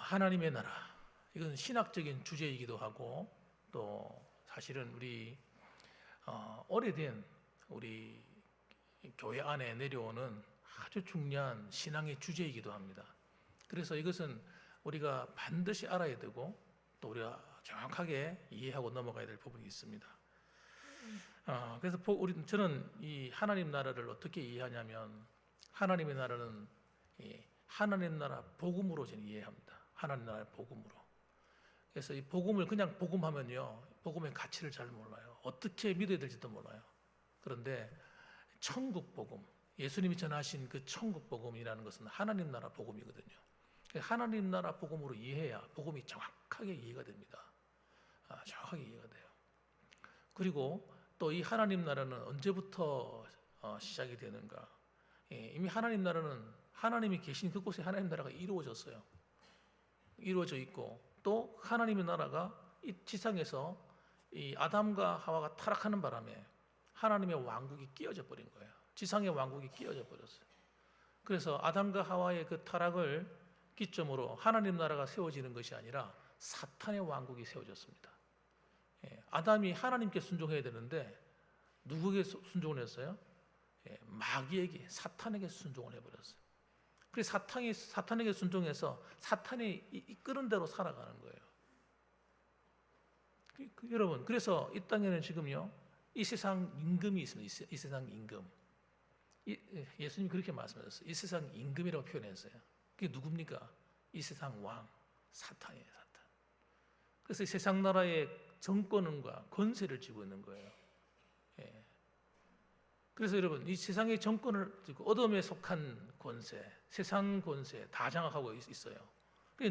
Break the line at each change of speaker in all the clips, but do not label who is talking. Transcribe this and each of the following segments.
하나님의 나라, 이건 신학적인 주제이기도 하고 또 사실은 우리 오래된 우리 교회 안에 내려오는 아주 중요한 신앙의 주제이기도 합니다. 그래서 이것은 우리가 반드시 알아야 되고 또 우리가 정확하게 이해하고 넘어가야 될 부분이 있습니다. 그래서 저는 이 하나님 나라를 어떻게 이해하냐면, 하나님의 나라는 하나님 나라 복음으로 저는 이해합니다. 하나님 나라 복음으로. 그래서 이 복음을 그냥 복음하면요, 복음의 가치를 잘 몰라요. 어떻게 믿어야 될지도 몰라요. 그런데 천국 복음, 예수님이 전하신 그 천국 복음이라는 것은 하나님 나라 복음이거든요. 하나님 나라 복음으로 이해해야 복음이 정확하게 이해가 됩니다. 정확하게 이해가 돼요. 그리고 또 이 하나님 나라는 언제부터 시작이 되는가? 이미 하나님 나라는 하나님이 계신 그곳에 하나님 나라가 이루어졌어요. 이루어져 있고, 또 하나님의 나라가 이 지상에서 이 아담과 하와가 타락하는 바람에 하나님의 왕국이 끼어져 버린 거예요. 지상의 왕국이 끼어져 버렸어요. 그래서 아담과 하와의 그 타락을 기점으로 하나님 나라가 세워지는 것이 아니라 사탄의 왕국이 세워졌습니다. 아담이 하나님께 순종해야 되는데 누구에게 순종을 했어요? 마귀에게, 사탄에게 순종을 해버렸어요. 그래서 사탄에게 순종해서 사탄이 이끄는 대로 살아가는 거예요. 여러분, 그래서 이 땅에는 지금요, 이 세상 임금이 있습니다. 이 세상 임금. 예수님이 그렇게 말씀하셨어요. 이 세상 임금이라고 표현했어요. 그게 누굽니까? 이 세상 왕, 사탄이에요, 사탄. 그래서 이 세상 나라의 정권과 권세를 쥐고 있는 거예요. 그래서 여러분, 이 세상의 정권을 쥐고 어둠에 속한 권세, 세상 권세 다 장악하고 있어요.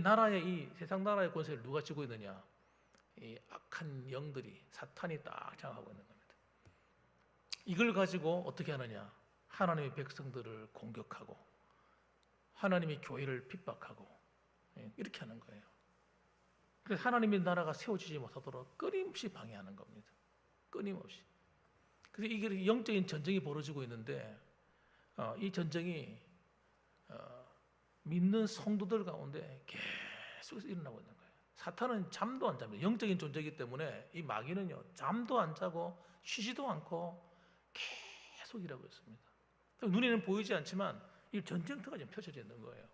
나라의 이 세상 나라의 권세를 누가 쥐고 있느냐? 이 악한 영들이, 사탄이 딱 장악하고 있는 겁니다. 이걸 가지고 어떻게 하느냐? 하나님의 백성들을 공격하고 하나님의 교회를 핍박하고 이렇게 하는 거예요. 그래서 하나님의 나라가 세워지지 못하도록 끊임없이 방해하는 겁니다. 끊임없이. 그래서 이게 영적인 전쟁이 벌어지고 있는데 이 전쟁이 믿는 성도들 가운데 계속해서 일어나고 있는 거예요. 사탄은 잠도 안 잡니다. 영적인 존재이기 때문에 이 마귀는요, 잠도 안 자고 쉬지도 않고 계속 일하고 있습니다. 눈에는 보이지 않지만 이 전쟁터가 지금 펼쳐져 있는 거예요.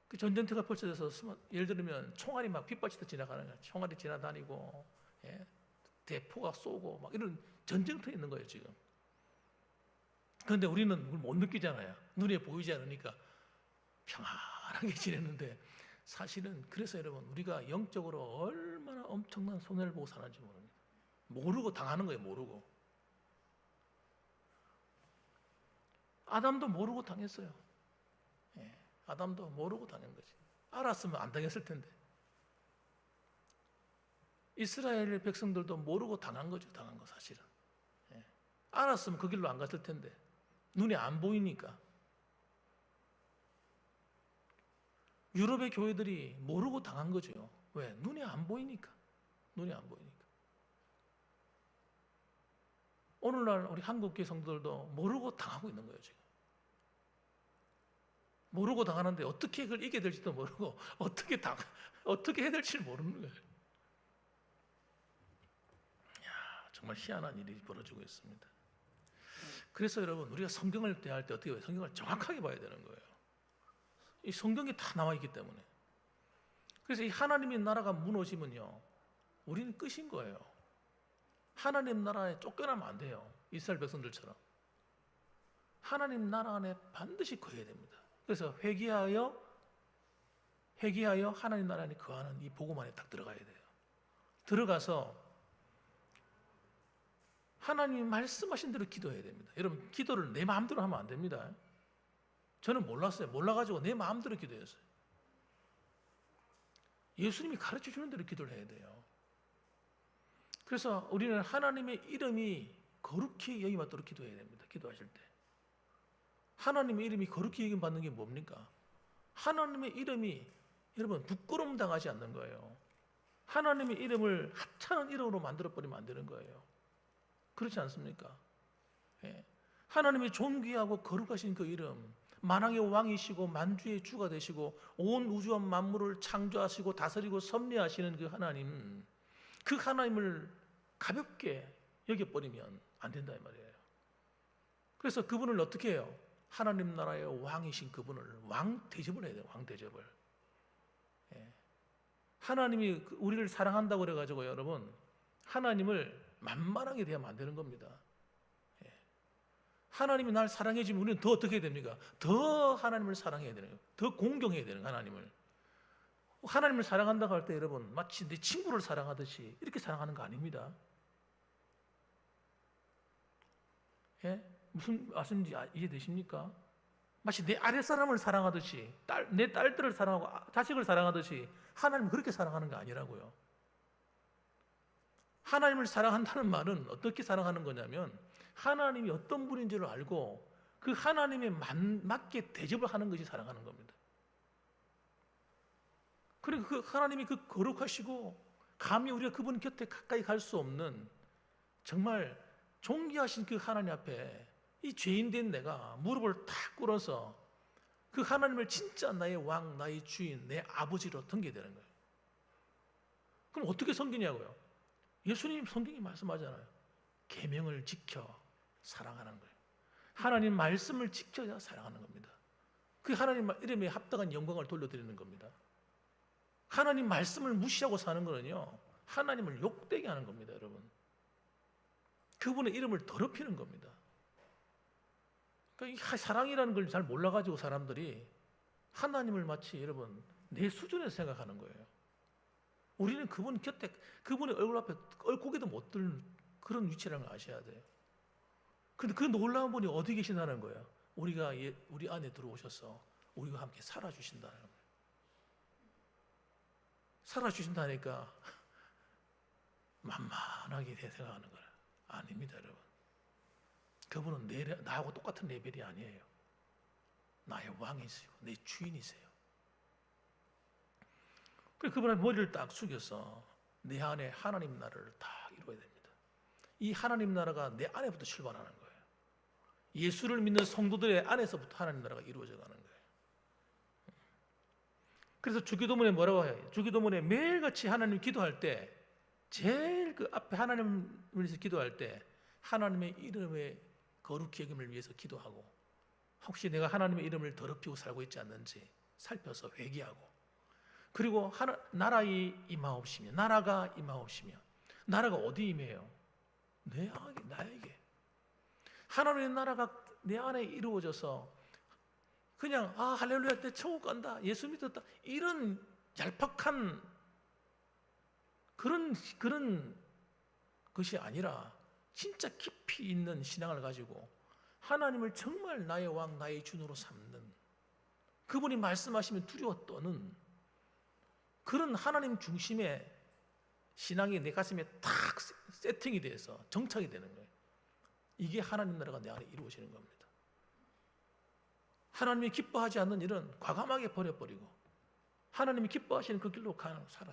그 전쟁터가 펼쳐져서 예를 들면 총알이 막 빗발치듯 지나가는 거예요. 총알이 지나다니고 대포가 쏘고 막 이런 전쟁터에 있는 거예요 지금. 그런데 우리는 그걸 못 느끼잖아요. 눈에 보이지 않으니까 평안하게 지내는데, 사실은 그래서 여러분, 우리가 영적으로 얼마나 엄청난 손해를 보고 사는지 모릅니다. 모르고 당하는 거예요. 모르고. 아담도 모르고 당했어요. 아담도 모르고 당한 거지. 알았으면 안 당했을 텐데. 이스라엘 백성들도 모르고 당한 거죠. 당한 거 사실은. 알았으면 그 길로 안 갔을 텐데 눈에 안 보이니까. 유럽의 교회들이 모르고 당한 거죠. 왜? 눈에 안 보이니까. 눈에 안 보이니까. 오늘날 우리 한국교회 성도들도 모르고 당하고 있는 거예요 지금. 모르고 당하는데 어떻게 그걸 이겨야 될지도 모르고 어떻게 해야 될지를 모르는 거예요. 정말 희한한 일이 벌어지고 있습니다. 그래서 여러분, 우리가 성경을 대할 때 어떻게 해요? 성경을 정확하게 봐야 되는 거예요. 이 성경이 다 나와 있기 때문에. 그래서 이 하나님의 나라가 무너지면요, 우리는 끝인 거예요. 하나님 나라에 쫓겨나면 안 돼요. 이스라엘 백성들처럼. 하나님 나라 안에 반드시 거해야 됩니다. 그래서 회개하여 하나님 나라 안에 거하는 이 복음 안에 딱 들어가야 돼요. 들어가서 하나님이 말씀하신 대로 기도해야 됩니다. 여러분, 기도를 내 마음대로 하면 안 됩니다. 저는 몰랐어요. 몰라가지고 내 마음대로 기도했어요. 예수님이 가르쳐 주는 대로 기도를 해야 돼요. 그래서 우리는 하나님의 이름이 거룩히 여김받도록 기도해야 됩니다. 기도하실 때. 하나님의 이름이 거룩히 여김받는 게 뭡니까? 하나님의 이름이, 여러분, 부끄러움 당하지 않는 거예요. 하나님의 이름을 하찮은 이름으로 만들어버리면 안 되는 거예요. 그렇지 않습니까? 하나님의 존귀하고 거룩하신 그 이름, 만왕의 왕이시고 만주의 주가 되시고 온 우주와 만물을 창조하시고 다스리고 섭리하시는 그 하나님, 그 하나님을 가볍게 여겨버리면 안 된다 이 말이에요. 그래서 그분을 어떻게 해요? 하나님 나라의 왕이신 그분을 왕 대접을 해야 돼요. 왕 대접을. 예. 하나님이 우리를 사랑한다고 그래가지고 여러분, 하나님을 만만하게 대하면 안 되는 겁니다. 예. 하나님이 날 사랑해주면 우리는 더 어떻게 해야 됩니까? 더 하나님을 사랑해야 되는 거예요. 더 공경해야 되는 거예요. 하나님을 사랑한다고 할 때 여러분, 마치 내 친구를 사랑하듯이 이렇게 사랑하는 거 아닙니다. 예? 무슨 말씀인지 이해되십니까? 마치 내 아랫사람을 사랑하듯이, 내 딸들을 사랑하고 자식을 사랑하듯이 하나님을 그렇게 사랑하는 거 아니라고요. 하나님을 사랑한다는 말은 어떻게 사랑하는 거냐면, 하나님이 어떤 분인지를 알고 그 하나님에 맞게 대접을 하는 것이 사랑하는 겁니다. 그리고 그 하나님이 그 거룩하시고 감히 우리가 그분 곁에 가까이 갈 수 없는 정말 존귀하신 그 하나님 앞에 이 죄인된 내가 무릎을 탁 꿇어서 그 하나님을 진짜 나의 왕, 나의 주인, 내 아버지로 등기되는 거예요. 그럼 어떻게 섬기냐고요? 예수님 성경이 말씀하잖아요. 계명을 지켜 사랑하는 거예요. 하나님 말씀을 지켜야 사랑하는 겁니다. 그 하나님 이름에 합당한 영광을 돌려드리는 겁니다. 하나님 말씀을 무시하고 사는 거는요, 하나님을 욕되게 하는 겁니다, 여러분. 그분의 이름을 더럽히는 겁니다. 그러니까 이 사랑이라는 걸 잘 몰라가지고 사람들이 하나님을 마치 여러분 내 수준에서 생각하는 거예요. 우리는 그분 곁에, 그분의 얼굴 앞에 얼고개도 못 들 그런 위치라는 걸 아셔야 돼요. 근데 그 놀라운 분이 어디 계신다는 거예요? 우리 안에 들어오셔서 우리와 함께 살아주신다는 거예요. 살아주신다니까 만만하게 생각하는 거예요. 아닙니다, 여러분. 그분은 나하고 똑같은 레벨이 아니에요. 나의 왕이세요. 내 주인이세요. 그래서 그분의 머리를 딱 숙여서 내 안에 하나님 나라를 다 이루어야 됩니다. 이 하나님 나라가 내 안에부터 출발하는 거예요. 예수를 믿는 성도들의 안에서부터 하나님 나라가 이루어져 가는 거예요. 그래서 주기도문에 뭐라고 해요? 주기도문에 매일같이 하나님 기도할 때 제일 그 앞에 하나님을 위해서 기도할 때 하나님의 이름의 거룩히 여김을 위해서 기도하고, 혹시 내가 하나님의 이름을 더럽히고 살고 있지 않는지 살펴서 회개하고, 그리고 나라의 임하옵시며, 나라가 임하옵시며, 나라가 어디 임해요? 나에게. 하나님의 나라가 내 안에 이루어져서 그냥 할렐루야 내 천국 간다, 예수 믿었다, 이런 얄팍한 그런 것이 아니라 진짜 깊이 있는 신앙을 가지고 하나님을 정말 나의 왕, 나의 주인으로 삼는, 그분이 말씀하시면 두려워 떠는 그런 하나님 중심의 신앙이 내 가슴에 탁 세팅이 돼서 정착이 되는 거예요. 이게 하나님 나라가 내 안에 이루어지는 겁니다. 하나님이 기뻐하지 않는 일은 과감하게 버려버리고 하나님이 기뻐하시는 그 길로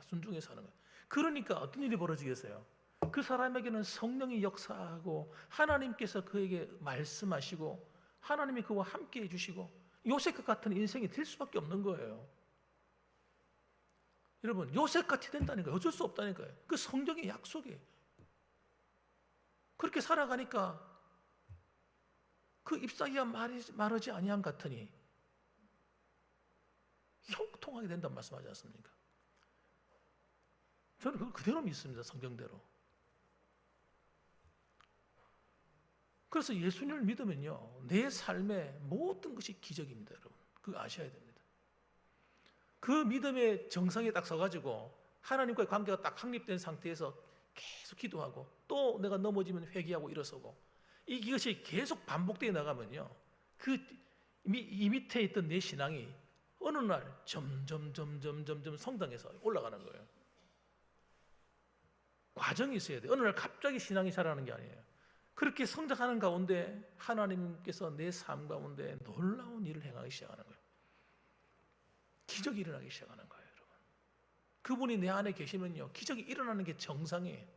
순종해 사는 거예요. 그러니까 어떤 일이 벌어지겠어요? 그 사람에게는 성령이 역사하고 하나님께서 그에게 말씀하시고 하나님이 그와 함께 해주시고 요셉과 같은 인생이 될 수밖에 없는 거예요. 여러분, 요셉같이 된다니까요. 어쩔 수 없다니까요. 그 성경의 약속이에요. 그렇게 살아가니까 그 잎사귀가 마르지 아니함 같으니 형통하게 된다는 말씀하지 않습니까? 저는 그걸 그대로 믿습니다. 성경대로. 그래서 예수님을 믿으면요, 내 삶의 모든 것이 기적입니다, 여러분. 그거 아셔야 됩니다. 그 믿음의 정상에 딱 서가지고 하나님과의 관계가 딱 확립된 상태에서 계속 기도하고, 또 내가 넘어지면 회개하고 일어서고, 이것이 계속 반복되어 나가면요, 이 밑에 있던 내 신앙이 어느 날 점점 성장해서 올라가는 거예요. 과정이 있어야 돼요. 어느 날 갑자기 신앙이 자라는 게 아니에요. 그렇게 성장하는 가운데 하나님께서 내 삶 가운데 놀라운 일을 행하기 시작하는 거예요. 기적이 일어나기 시작하는 거예요, 여러분. 그분이 내 안에 계시면요, 기적이 일어나는 게 정상이에요.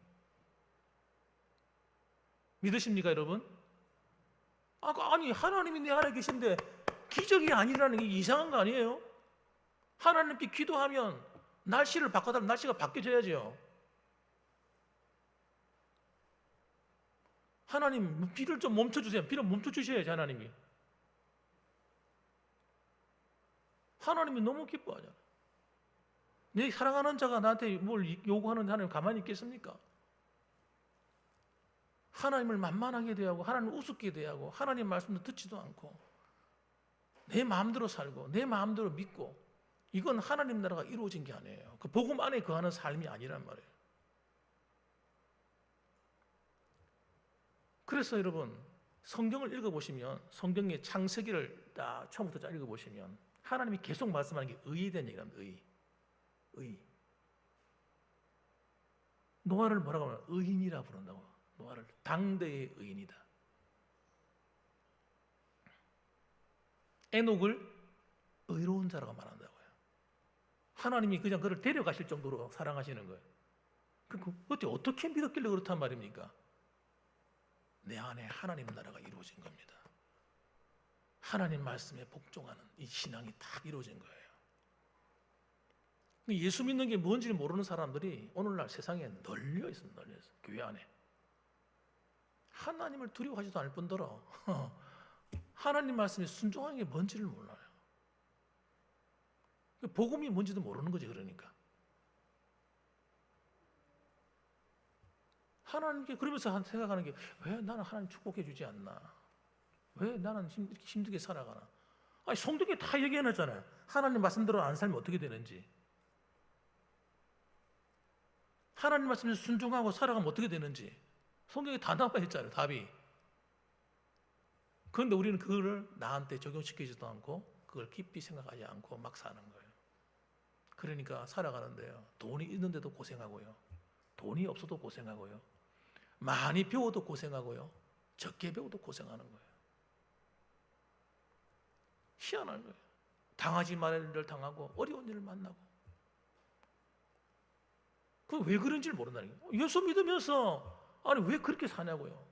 믿으십니까, 여러분? 아니, 하나님이 내 안에 계신데 기적이 안 일어나는 게 이상한 거 아니에요? 하나님께 기도하면 날씨를 바꿔달라면 날씨가 바뀌어져야죠. 하나님 비를 좀 멈춰주세요. 비를 멈춰주셔야지 하나님이. 하나님이 너무 기뻐하잖아요. 내 사랑하는 자가 나한테 뭘 요구하는데 하나님 가만히 있겠습니까? 하나님을 만만하게 대하고 하나님을 우습게 대하고 하나님 말씀도 듣지도 않고 내 마음대로 살고 내 마음대로 믿고 이건 하나님 나라가 이루어진 게 아니에요. 그 복음 안에 거하는 삶이 아니란 말이에요. 그래서 여러분 성경을 읽어보시면 성경의 창세기를 딱 처음부터 잘 읽어보시면 하나님이 계속 말씀하는 게 의에 대한 얘기랍니다. 의. 노아를 뭐라고 하면 의인이라 부른다고. 노아를 당대의 의인이다. 에녹을 의로운 자라고 말한다고요. 하나님이 그냥 그를 데려가실 정도로 사랑하시는 거예요. 어떻게 믿었길래 그렇단 말입니까? 내 안에 하나님 나라가 이루어진 겁니다. 하나님 말씀에 복종하는 이 신앙이 딱 이루어진 거예요. 예수 믿는 게 뭔지를 모르는 사람들이 오늘날 세상에 널려 있습니다. 널려 있어요. 교회 안에. 하나님을 두려워하지도 않을 뿐더러 하나님 말씀에 순종하는 게 뭔지를 몰라요. 복음이 뭔지도 모르는 거지. 그러니까 하나님께 그러면서 생각하는 게 왜 나는 하나님 축복해 주지 않나? 왜 나는 이렇게 힘들게 살아가나? 아니 성경에 다 얘기해놨잖아요. 하나님 말씀대로 안 살면 어떻게 되는지. 하나님 말씀에 순종하고 살아가면 어떻게 되는지 성경에 다 나와 있잖아요. 답이. 그런데 우리는 그거를 나한테 적용시키지도 않고 그걸 깊이 생각하지 않고 막 사는 거예요. 그러니까 살아가는데요. 돈이 있는데도 고생하고요. 돈이 없어도 고생하고요. 많이 배워도 고생하고요. 적게 배워도 고생하는 거예요. 희한한 거예요. 당하지 말할 일을 당하고 어려운 일을 만나고. 그 왜 그런지를 모른다는 거예요. 예수 믿으면서 아니 왜 그렇게 사냐고요.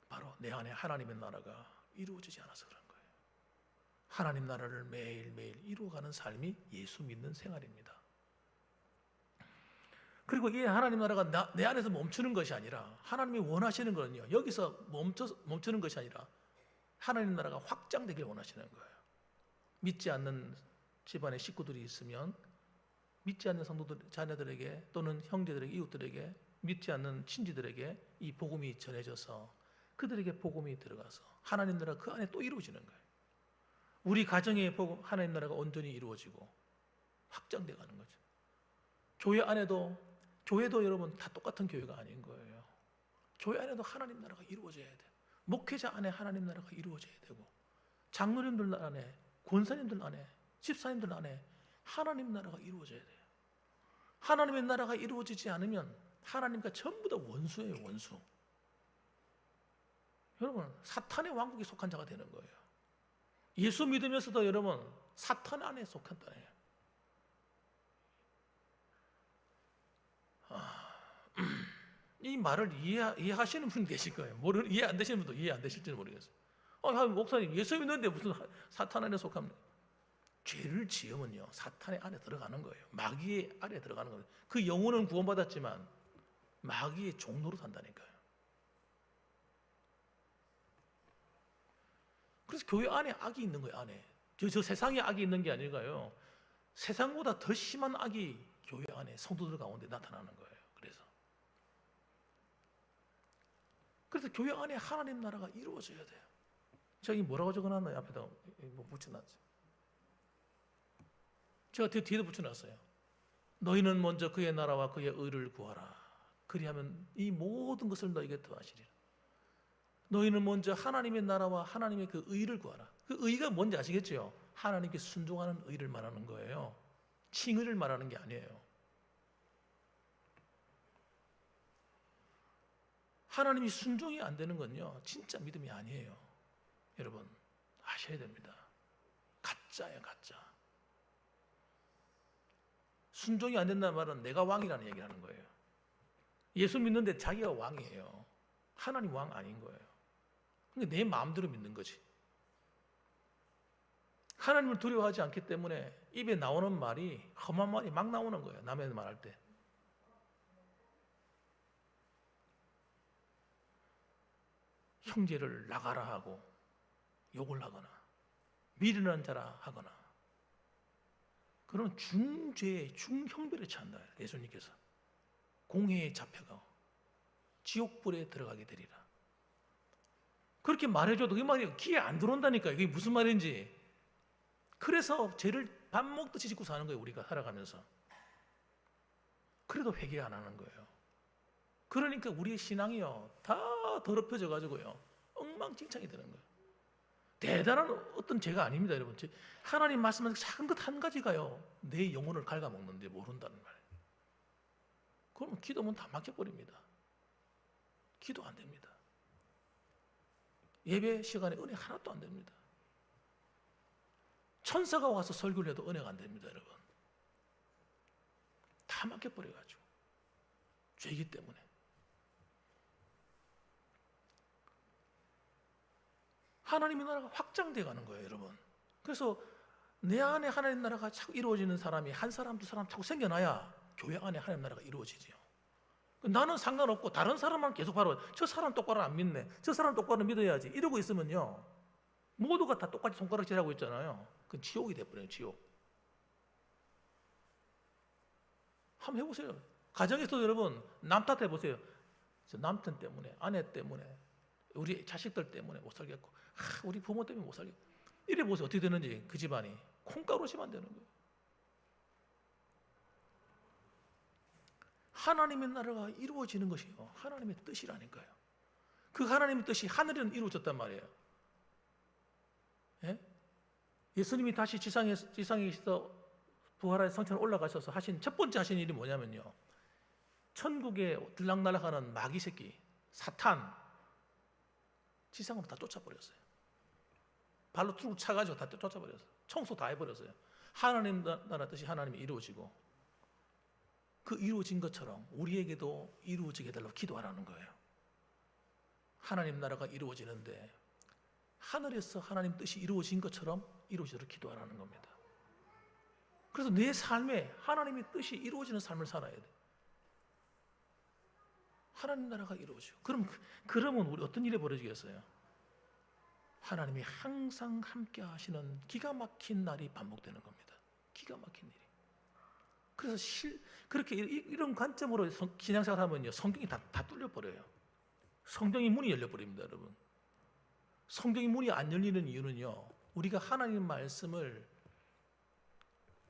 바로 내 안에 하나님의 나라가 이루어지지 않아서 그런 거예요. 하나님 나라를 매일매일 이루어가는 삶이 예수 믿는 생활입니다. 그리고 이 하나님 나라가 내 안에서 멈추는 것이 아니라 하나님이 원하시는 거는요. 여기서 멈추는 것이 아니라 하나님 나라가 확장되길 원하시는 거예요. 믿지 않는 집안의 식구들이 있으면 믿지 않는 성도들, 자녀들에게 또는 형제들에게, 이웃들에게, 믿지 않는 친지들에게 이 복음이 전해져서 그들에게 복음이 들어가서 하나님 나라가 그 안에 또 이루어지는 거예요. 우리 가정의 복음, 하나님 나라가 온전히 이루어지고 확장돼 가는 거죠. 교회 안에도 교회도 여러분 다 똑같은 교회가 아닌 거예요. 교회 안에도 하나님 나라가 이루어져야 돼요. 목회자 안에 하나님 나라가 이루어져야 되고 장로님들 안에, 권사님들 안에, 집사님들 안에 하나님 나라가 이루어져야 돼요. 하나님의 나라가 이루어지지 않으면 하나님과 전부 다 원수예요. 원수. 여러분 사탄의 왕국에 속한 자가 되는 거예요. 예수 믿으면서도 여러분 사탄 안에 속한다예요. 이 말을 이해하시는 분이 계실 거예요. 이해 안 되시는 분도 이해 안 되실지는 모르겠어요. 목사님 예수 믿는데 무슨 사탄 안에 속합니까? 죄를 지으면요 사탄의 안에 들어가는 거예요. 마귀의 안에 들어가는 거예요. 그 영혼은 구원받았지만 마귀의 종로로 산다니까요. 그래서 교회 안에 악이 있는 거예요. 안에 저 세상에 악이 있는 게 아닐까요? 세상보다 더 심한 악이 교회 안에 성도들 가운데 나타나는 거예요. 그래서 교회 안에 하나님 나라가 이루어져야 돼요. 제가 이 뭐라고 적어놨나요? 앞에다 뭐 붙여놨죠. 제가 뒤에도 붙여놨어요. 너희는 먼저 그의 나라와 그의 의를 구하라. 그리하면 이 모든 것을 너희에게 더하시리라. 너희는 먼저 하나님의 나라와 하나님의 그 의를 구하라. 그 의가 뭔지 아시겠죠? 하나님께 순종하는 의를 말하는 거예요. 칭의를 말하는 게 아니에요. 하나님이 순종이 안 되는 건요 진짜 믿음이 아니에요. 여러분 아셔야 됩니다. 가짜예요. 가짜. 순종이 안 된다는 말은 내가 왕이라는 얘기를 하는 거예요. 예수 믿는데 자기가 왕이에요. 하나님 왕 아닌 거예요. 그러니까 내 마음대로 믿는 거지. 하나님을 두려워하지 않기 때문에 입에 나오는 말이 험한 말이 막 나오는 거예요. 남의 말할 때. 형제를 나가라 하고 욕을 하거나 미련한 자라 하거나 그런 중죄, 중형벌에 처한다. 예수님께서 공회에 잡혀가 지옥불에 들어가게 되리라. 그렇게 말해줘도 그 말이 귀에 안 들어온다니까. 이게 무슨 말인지. 그래서 죄를 밥 먹듯이 짓고 사는 거예요. 우리가 살아가면서. 그래도 회개 안 하는 거예요. 그러니까 우리의 신앙이요 다 더럽혀져 가지고요 엉망진창이 되는 거예요. 대단한 어떤 죄가 아닙니다, 여러분. 하나님 말씀은 작은 것 한 가지가요 내 영혼을 갉아먹는데 모른다는 말이에요. 그러면 기도문 다 막혀버립니다. 기도 안 됩니다. 예배 시간에 은혜 하나도 안 됩니다. 천사가 와서 설교를 해도 은혜가 안 됩니다, 여러분. 다 막혀버려가지고 죄이기 때문에. 하나님의 나라가 확장돼 가는 거예요, 여러분. 그래서 내 안에 하나님 나라가 자꾸 이루어지는 사람이 한 사람, 두 사람 자꾸 생겨나야 교회 안에 하나님 나라가 이루어지지요. 나는 상관없고 다른 사람만 계속 바로 저 사람 똑바로 안 믿네, 저 사람 똑바로 믿어야지 이러고 있으면요 모두가 다 똑같이 손가락질하고 있잖아요. 그건 지옥이 돼버려요, 지옥. 한번 해보세요. 가정에서도 여러분 남 탓해보세요. 남편 때문에, 아내 때문에, 우리 자식들 때문에 못 살겠고, 우리 부모 때문에 못 살겠고, 이래 보세요. 어떻게 되는지. 그 집안이 콩가루시만 되는 거예요. 하나님의 나라가 이루어지는 것이요 하나님의 뜻이라니까요. 그 하나님의 뜻이 하늘에는 이루어졌단 말이에요. 예? 예수님이 다시 지상에서 부활하여 성천에 올라가셔서 하신 첫 번째 하신 일이 뭐냐면요, 천국에 들락날락하는 마귀 새끼 사탄 지상으로 다 쫓아버렸어요. 발로 툭 차가지고 다 쫓아버렸어요. 청소 다 해버렸어요. 하나님 나라 뜻이 하나님이 이루어지고, 그 이루어진 것처럼 우리에게도 이루어지게 해달라고 기도하라는 거예요. 하나님 나라가 이루어지는데 하늘에서 하나님 뜻이 이루어진 것처럼 이루어지도록 기도하라는 겁니다. 그래서 내 삶에 하나님의 뜻이 이루어지는 삶을 살아야 돼. 하나님 나라가 이루어지고, 그러면 우리 어떤 일이 벌어지겠어요? 하나님이 항상 함께 하시는 기가 막힌 날이 반복되는 겁니다. 기가 막힌 일이. 그래서 그렇게 이런 관점으로 신앙생활 하면요 성경이 다 뚫려버려요. 성경의 문이 열려버립니다, 여러분. 성경의 문이 안 열리는 이유는요, 우리가 하나님 말씀을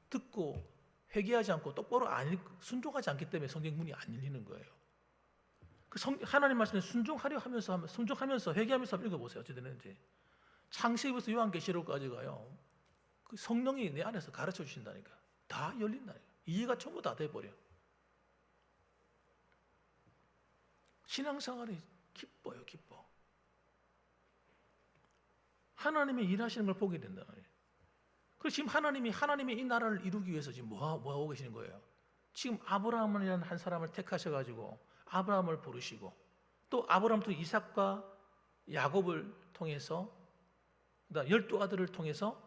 듣고 회개하지 않고 똑바로 순종하지 않기 때문에 성경 문이 안 열리는 거예요. 하나님 말씀에 순종하면서 회개하면서 읽어보세요. 어찌 되는지. 창세기부터 요한계시록까지 가요. 그 성령이 내 안에서 가르쳐 주신다니까. 다 열린다니까. 이해가 전부 다 돼버려. 신앙생활이 기뻐요, 기뻐. 하나님의 일하시는 걸 보게 된다 말이에요. 그래서 지금 하나님의 이 나라를 이루기 위해서 지금 뭐 하고 계시는 거예요? 지금 아브라함이라는 한 사람을 택하셔가지고 아브라함을 부르시고, 또 아브라함부터 이삭과 야곱을 통해서 12아들을 통해서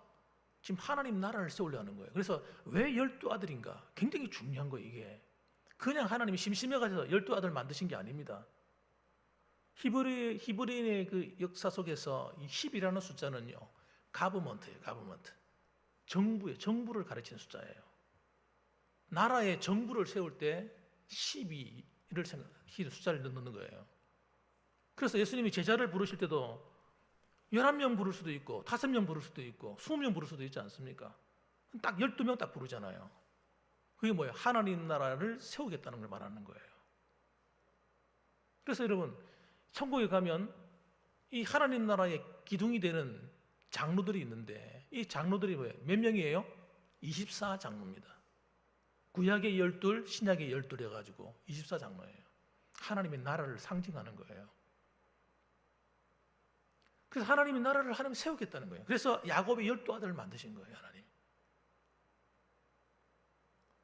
지금 하나님 나라를 세우려는 거예요. 그래서 왜 12아들인가? 굉장히 중요한 거예요, 이게. 그냥 하나님이 심심해가지고 12아들 만드신 게 아닙니다. 히브리인의 그 역사 속에서 이 10이라는 숫자는요, 가버먼트예요, 가버먼트. 정부를 가르치는 숫자예요. 나라의 정부를 세울 때 12를 숫자를 넣는 거예요. 그래서 예수님이 제자를 부르실 때도 11명 부를 수도 있고 5명 부를 수도 있고 20명 부를 수도 있지 않습니까? 딱 12명 딱 부르잖아요. 그게 뭐예요? 하나님 나라를 세우겠다는 걸 말하는 거예요. 그래서 여러분, 천국에 가면 이 하나님 나라의 기둥이 되는 장로들이 있는데, 이 장로들이 뭐예요? 몇 명이에요? 24장로입니다. 구약의 12, 신약의 12 해가지고 24장로예요. 하나님의 나라를 상징하는 거예요. 그래서 하나님의 나라를 하나님 세우겠다는 거예요. 그래서 야곱의 12아들을 만드신 거예요, 하나님.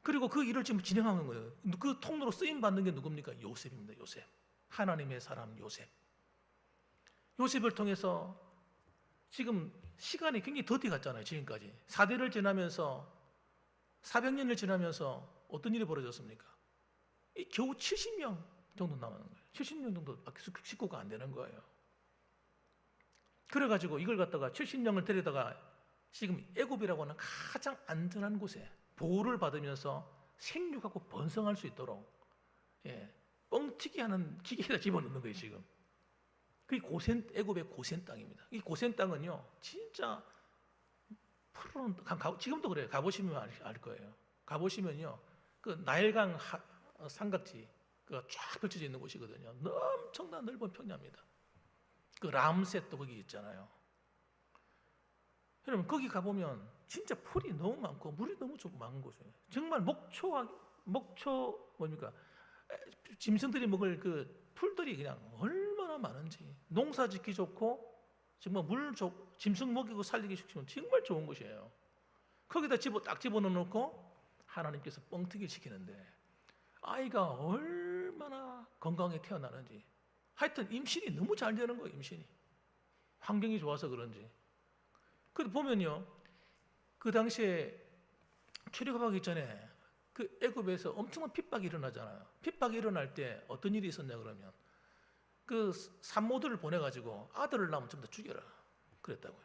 그리고 그 일을 지금 진행하는 거예요. 그 통로로 쓰임 받는 게 누굽니까? 요셉입니다, 요셉. 하나님의 사람 요셉. 요셉을 통해서 지금 시간이 굉장히 더디 갔잖아요. 지금까지 4대를 지나면서 400년을 지나면서 어떤 일이 벌어졌습니까? 겨우 70명 정도 남았는 거예요. 70명 정도밖에 식구가 안 되는 거예요. 그래가지고 이걸 갖다가 70명을 데려다가 지금 애굽이라고 하는 가장 안전한 곳에 보호를 받으면서 생육하고 번성할 수 있도록 뻥튀기 하는 기계에다 집어넣는 거예요. 지금 그게 애굽의 고센 땅입니다. 이 고센 땅은요 진짜 푸른, 지금도 그래요. 가보시면 알 거예요. 가보시면요 그 나일강 삼각지 쫙 펼쳐져 있는 곳이거든요. 엄청난 넓은 평야입니다. 그 람셋도 거기 있잖아요. 여러분 거기 가보면 진짜 풀이 너무 많고 물이 너무 좀 많은 곳이에요. 정말 목초 뭡니까? 짐승들이 먹을 그 풀들이 그냥 얼마나 많은지 농사 짓기 좋고 정말 짐승 먹이고 살리기 좋으면 정말 좋은 곳이에요. 거기다 딱 집어넣고 하나님께서 뻥튀기 시키는데 아이가 얼마나 건강하게 태어나는지 하여튼 임신이 너무 잘 되는 거예요. 임신이 환경이 좋아서 그런지. 그래도 보면요 그 당시에 출애굽하기 전에 그 애굽에서 엄청난 핍박이 일어나잖아요. 핍박이 일어날 때 어떤 일이 있었냐 그러면 그 산모들을 보내가지고 아들을 낳으면 좀 더 죽여라 그랬다고요.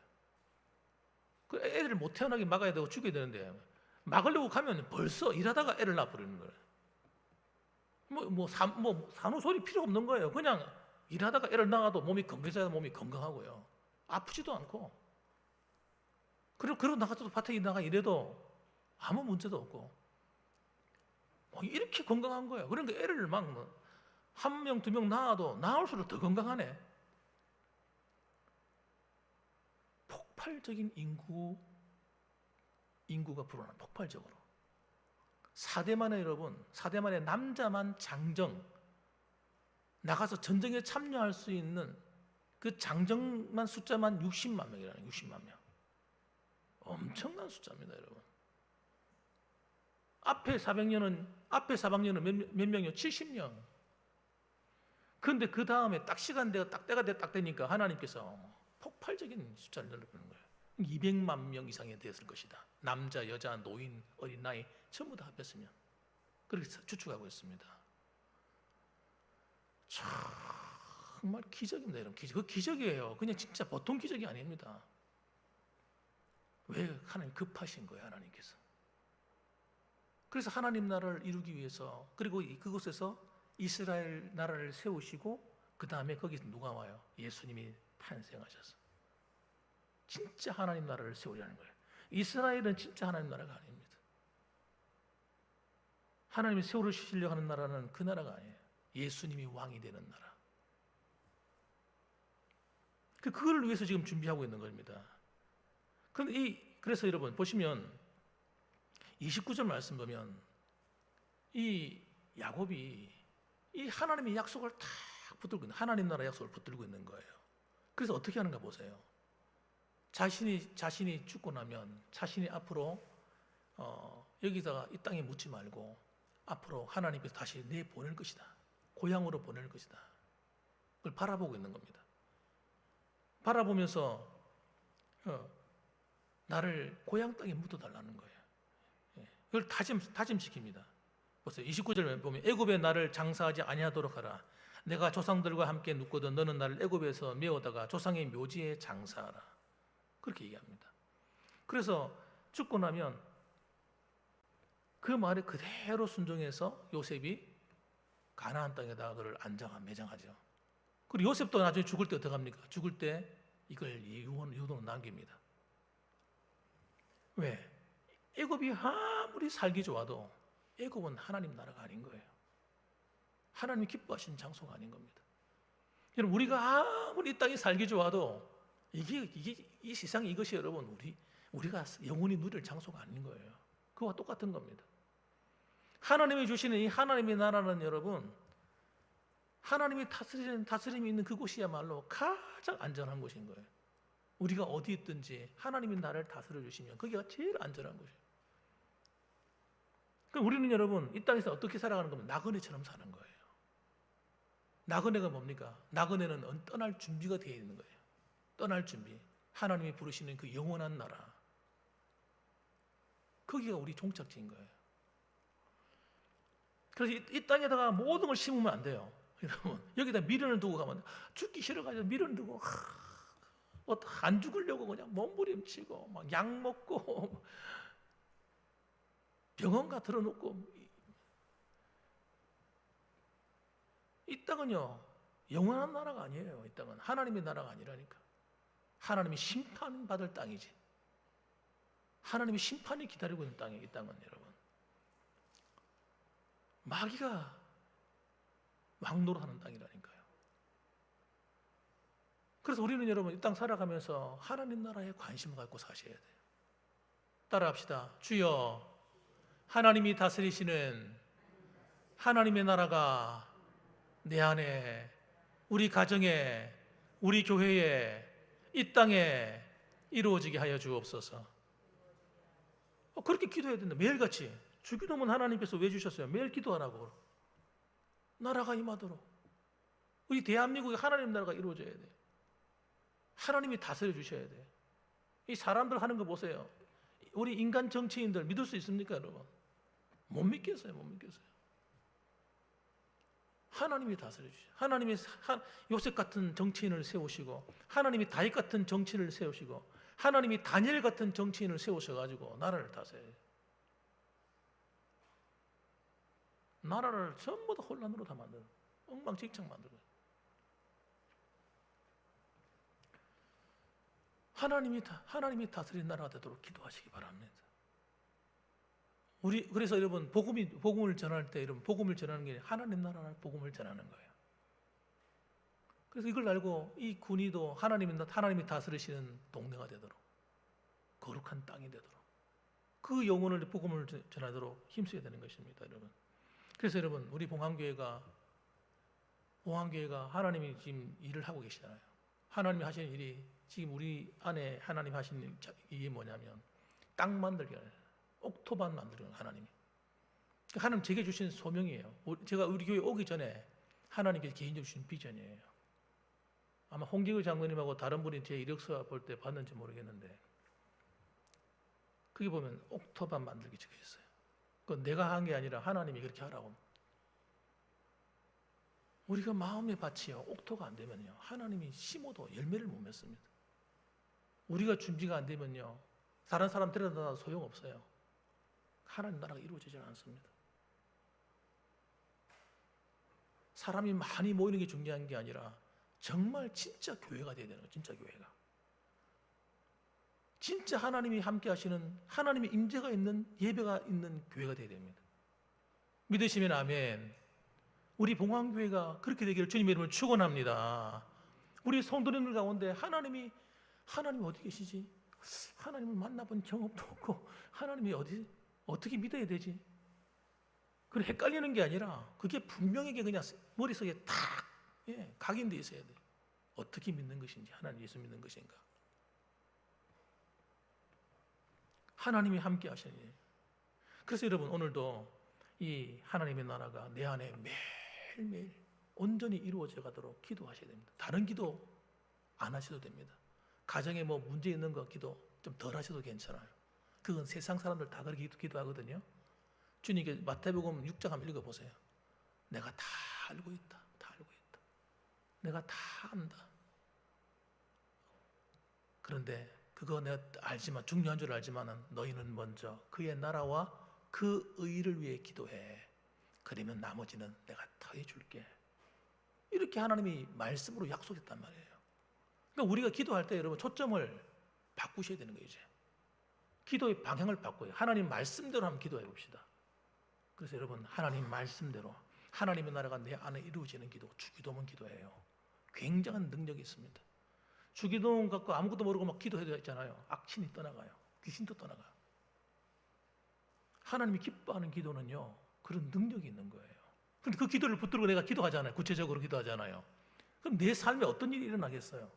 그 애를 못 태어나게 막아야 되고 죽여야 되는데 막으려고 가면 벌써 일하다가 애를 낳아버리는 거예요. 산후조리 필요 없는 거예요. 그냥 일하다가 애를 낳아도 몸이 건강하고요. 아프지도 않고. 그리고 나가서도 밭에 나가 이래도 아무 문제도 없고. 이렇게 건강한 거예요. 그러니까 애를 막 한 명, 두 명 낳아도 낳을수록 더 건강하네. 폭발적인 인구가 불어나 폭발적으로. 4대만에 여러분, 4대만에 남자만 장정 나가서 전쟁에 참여할 수 있는 그 장정만 숫자만 60만 명이라는 60만 명. 엄청난 숫자입니다, 여러분. 앞에 400년은 몇 명이요? 70명. 그런데 그 다음에 딱 때가 딱 되니까 하나님께서 폭발적인 숫자를 늘려주는 거예요. 200만 명 이상이 되었을 것이다. 남자, 여자, 노인, 어린 나이 전부 다 합했으면 그렇게 추측하고 있습니다. 정말 기적입니다, 여러분. 그 기적이에요. 그냥 진짜 보통 기적이 아닙니다. 왜 하나님 급하신 거예요, 하나님께서. 그래서 하나님 나라를 이루기 위해서 그리고 그곳에서 이스라엘 나라를 세우시고 그 다음에 거기서 누가 와요? 예수님이 탄생하셔서 진짜 하나님 나라를 세우려는 거예요. 이스라엘은 진짜 하나님 나라가 아닙니다. 하나님이 세우시려고 하는 나라는 그 나라가 아니에요. 예수님이 왕이 되는 나라. 그걸 위해서 지금 준비하고 있는 겁니다. 그래서 여러분 보시면 29절 말씀 보면 이 야곱이 이 하나님의 약속을 탁 붙들고 있는 하나님 나라 약속을 붙들고 있는 거예요. 그래서 어떻게 하는가 보세요. 자신이 죽고 나면 자신이 앞으로 여기다가 이 땅에 묻지 말고 앞으로 하나님께서 다시 내보낼 것이다. 고향으로 보낼 것이다. 그걸 바라보고 있는 겁니다. 바라보면서 나를 고향 땅에 묻어달라는 거예요. 그걸 다짐시킵니다. 보세요. 29절 보면 애굽에 나를 장사하지 아니하도록 하라. 내가 조상들과 함께 눕거든 너는 나를 애굽에서 메어다가 조상의 묘지에 장사하라. 그렇게 얘기합니다. 그래서 죽고 나면 그 말에 그대로 순종해서 요셉이 가나안 땅에다가 그를 매장하죠. 그리고 요셉도 나중에 죽을 때 어떻게 합니까? 죽을 때 이걸 유언으로 남깁니다. 왜? 애굽이 아무리 살기 좋아도 애굽은 하나님 나라가 아닌 거예요. 하나님이 기뻐하시는 장소가 아닌 겁니다. 여러분 우리가 아무리 이 땅이 살기 좋아도 이 세상 이것이 여러분 우리가 영원히 누릴 장소가 아닌 거예요. 그와 똑같은 겁니다. 하나님이 주시는 이 하나님의 나라는 여러분 하나님이 다스림이 있는 그곳이야말로 가장 안전한 곳인 거예요. 우리가 어디 있든지 하나님이 나를 다스려 주시면 거기가 제일 안전한 곳이에요. 그럼 우리는 여러분 이 땅에서 어떻게 살아가는 겁니까? 나그네처럼 사는 거예요. 나그네가 뭡니까? 나그네는 떠날 준비가 되어 있는 거예요. 떠날 준비. 하나님이 부르시는 그 영원한 나라. 거기가 우리 종착지인 거예요. 그래서 이 땅에다가 모든 걸 심으면 안 돼요. 여러분, 여기다 미련을 두고 가면 죽기 싫어가지고 미련을 두고 안 죽으려고 그냥 몸부림치고 막 약 먹고 병원가 들어놓고. 이 땅은요 영원한 나라가 아니에요. 이 땅은 하나님의 나라가 아니라니까. 하나님이 심판받을 땅이지. 하나님이 심판이 기다리고 있는 땅이에요. 이 땅은 여러분. 마귀가 왕노릇하는 땅이라니까요. 그래서 우리는 여러분 이 땅 살아가면서 하나님 나라에 관심을 갖고 사셔야 돼요. 따라합시다. 주여, 하나님이 다스리시는 하나님의 나라가 내 안에, 우리 가정에, 우리 교회에, 이 땅에 이루어지게 하여 주옵소서. 그렇게 기도해야 된다. 매일같이. 주기도문 하나님께서 왜 주셨어요? 매일 기도하라고. 나라가 임하도록. 우리 대한민국에 하나님 나라가 이루어져야 돼. 하나님이 다스려 주셔야 돼. 이 사람들 하는 거 보세요. 우리 인간 정치인들 믿을 수 있습니까, 여러분? 못 믿겠어요, 못 믿겠어요. 하나님이 다스려 주셔. 하나님이 요셉 같은 정치인을 세우시고, 하나님이 다윗 같은 정치인을 세우시고, 하나님이 다니엘 같은 정치인을 세우셔가지고 나라를 다스려요. 나라를 전부 다 혼란으로 다 만들어. 엉망진창 만들어요. 하나님이 다스린 나라가 되도록 기도하시기 바랍니다. 그래서 여러분 복음을 전할 때 여러분 복음을 전하는 게 하나님 나라의 복음을 전하는 거예요. 그래서 이걸 알고 이 군의도 하나님이 다스리시는 동네가 되도록, 거룩한 땅이 되도록, 그 영혼을 복음을 전하도록 힘써야 되는 것입니다, 여러분. 그래서 여러분 우리 봉황교회가 하나님이 지금 일을 하고 계시잖아요. 하나님이 하시는 일이 지금 우리 안에 하나님 하시는 일이 뭐냐면 땅 만들기, 옥토반 만들기는 하나님이. 하나님 제게 주신 소명이에요. 제가 우리 교회 오기 전에 하나님께서 개인적으로 주신 비전이에요. 아마 홍기구 장로님하고 다른 분이 제 이력서 볼 때 봤는지 모르겠는데 거기 보면 옥토반 만들기 적혀 있어요. 그건 내가 한 게 아니라 하나님이 그렇게 하라고. 우리가 마음의 밭이요 옥토가 안 되면요 하나님이 심어도 열매를 못 맺습니다. 우리가 준비가 안 되면요 다른 사람 데려다도 소용없어요. 하나님 나라가 이루어지지 않습니다. 사람이 많이 모이는 게 중요한 게 아니라 정말 진짜 교회가 돼야 되는 거예요. 진짜 교회가. 진짜 하나님이 함께 하시는, 하나님의 임재가 있는, 예배가 있는 교회가 돼야 됩니다. 믿으시면 아멘. 우리 봉황교회가 그렇게 되기를 주님의 이름으로 축원합니다. 우리 성도님들 가운데 하나님 어디 계시지? 하나님을 만나본 경험도 없고 하나님이 어떻게 믿어야 되지? 그래 헷갈리는 게 아니라 그게 분명하게 그냥 머릿속에 탁 각인되어 있어야 돼요. 어떻게 믿는 것인지, 하나님 예수 믿는 것인가. 하나님이 함께 하시는 일. 그래서 여러분 오늘도 이 하나님의 나라가 내 안에 매일매일 온전히 이루어져 가도록 기도하셔야 됩니다. 다른 기도 안 하셔도 됩니다. 가정에 뭐 문제 있는 거 기도 좀 덜 하셔도 괜찮아요. 그건 세상 사람들 다 그렇게 기도하거든요. 주님께 마태복음 6장 한번 읽어보세요. 내가 다 알고 있다. 다 알고 있다. 내가 다 안다. 그런데 그거 내가 알지만 중요한 줄 알지만은 너희는 먼저 그의 나라와 그 의를 위해 기도해. 그러면 나머지는 내가 더해 줄게. 이렇게 하나님이 말씀으로 약속했단 말이에요. 그러니까 우리가 기도할 때 여러분 초점을 바꾸셔야 되는 거예요. 이제 기도의 방향을 바꿔요. 하나님 말씀대로 한번 기도해 봅시다. 그래서 여러분 하나님 말씀대로 하나님의 나라가 내 안에 이루어지는 기도, 주기도문 기도예요. 굉장한 능력이 있습니다. 주기도문 갖고 아무것도 모르고 막 기도해도 있잖아요. 악신이 떠나가요. 귀신도 떠나가요. 하나님이 기뻐하는 기도는요 그런 능력이 있는 거예요. 그런데 그 기도를 붙들고 내가 기도하잖아요. 구체적으로 기도하잖아요. 그럼 내 삶에 어떤 일이 일어나겠어요?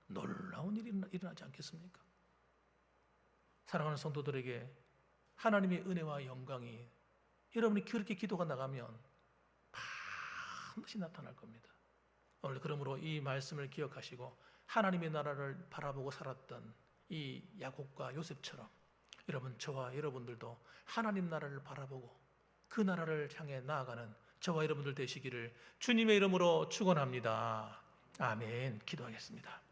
놀라운 일이 일어나지 않겠습니까? 사랑하는 성도들에게 하나님의 은혜와 영광이 여러분이 그렇게 기도가 나가면 반드시 나타날 겁니다. 오늘 그러므로 이 말씀을 기억하시고 하나님의 나라를 바라보고 살았던 이 야곱과 요셉처럼 여러분, 저와 여러분들도 하나님 나라를 바라보고 그 나라를 향해 나아가는 저와 여러분들 되시기를 주님의 이름으로 축원합니다. 아멘. 기도하겠습니다.